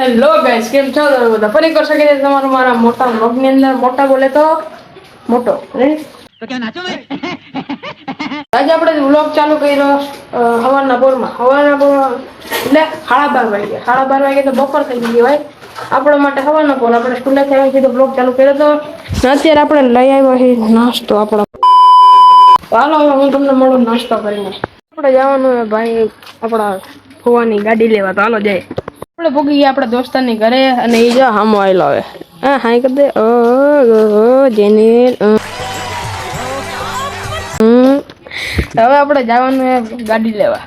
Hello guys, કેમ છો તમે બધા? ફરી કરી શકે છે તમારું મારા મોટા વ્લોગ ની અંદર. મોટા બોલે તો મોટો. તો ક્યાં નાચો ભાઈ. આજે આપણે વ્લોગ ચાલુ કર્યો સવારના પોરમાં. એટલે 12:30 વાગે. 12:30 વાગે તો બપોર થઈ ગઈ હોય આપણા માટે. સવારના પોર આપણે સ્કૂલે થી સીધો વ્લોગ ચાલુ કર્યો તો અત્યારે આપણે લઈ આવ્યો છે નાસ્તો આપણો. હાલો હવે હું તમને મળું નાસ્તો કરીને. આપણે જવાનું ભાઈ આપણા ફુવાની ગાડી લેવા. તો હાલો જાય. આપણે ભૂગી ગયા આપણા દોસ્તારની ઘરે અને એ જો હામો આવેલો હવે. હા હાઈ કરી દે. જેની હવે આપણે જવાનું ગાડી લેવા.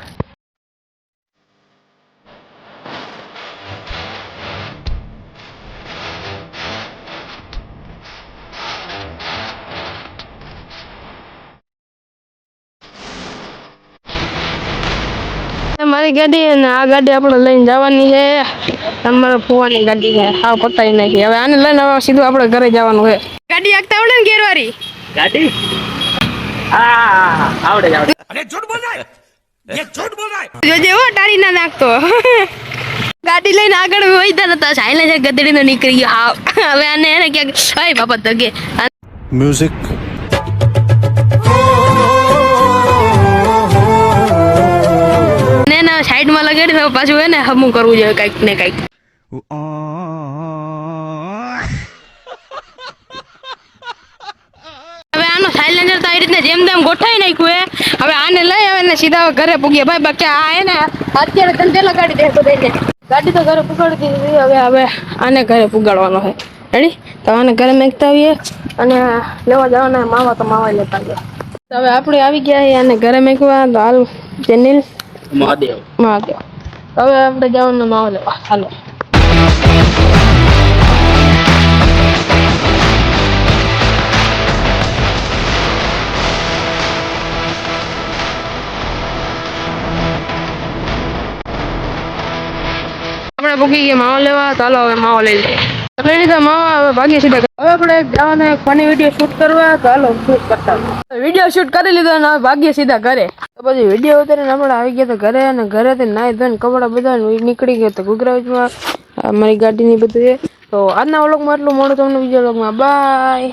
મારી ગાડી અને આ ગાડી આપણે લઈને જવાની છે. તમારે ફુવાની ગાડી છે. હાવ પતાવી નાખી. હવે આને લઈને હવે સીધું આપણે ઘરે જવાનું છે. ગાડી આખતા આવડે ને ગેરવારી ગાડી? આવડે આવડે. અરે ઝૂઠ બોલ રહા હે, ये झूठ बोल रहा है. જોજે હો ટારી ના નાખતો. ગાડી લઈને આગળ વહીતા નતા. સાઈલે છે ગધેડીનો નીકળી ગયો. હાવ હવે આને એને ક્યાંક અય બાપા તગે મ્યુઝિક. સાઈડમાં લગાડી તો પાછું હે ને હમું કરવું જોઈએ કઈક ને કઈક. હવે આનો સાયલેન્સર તો આવી રીતના જેમ તેમ ગોઠવી નાખ્યું હે. હવે આને લઈ આવે ને સીધા ઘરે પૂગ્યા ભાઈ. બાકી આ હે ને અત્યારે ધંધે લગાડી દે બધાને. ગાડી તો ઘરે પુગાડી દીધી. હવે આને ઘરે પુગાડવાનો છે. રેડી? તો આને ઘરે મેકતા આવીએ અને લેવા જવાના માવા. તો માવા લેતા આવીએ. તો હવે આપણે આવી ગયા આને ઘરે મેકવા. તો હાલ જેનિલ મહાદેવ. હવે આપણે જવાનું માવા લેવા. હાલો. આપણે ભૂકી ગયા માવા લેવા. ચાલો હવે માવા લઈ લઈએ. લઈ લીધા માવા. હવે ભાગીએ સીધા. હવે આપણે જવાના એક ફની વિડીયો શૂટ કરવા. ચાલો શૂટ કરતા. વિડીયો શૂટ કરી લીધો અને હવે ભાગીએ સીધા ઘરે. તો પછી વિડીયો ઉતારીને આપણે આવી ગયા તો ઘરે. અને ઘરેથી નાઈ ધોઈને કપડા બધા નીકળી ગયા. તો ગુજરાતમાં મારી ગાડીની બધું છે. તો આજના વ્લોગમાં એટલું. મળું તમને બીજા વ્લોગમાં. બાય.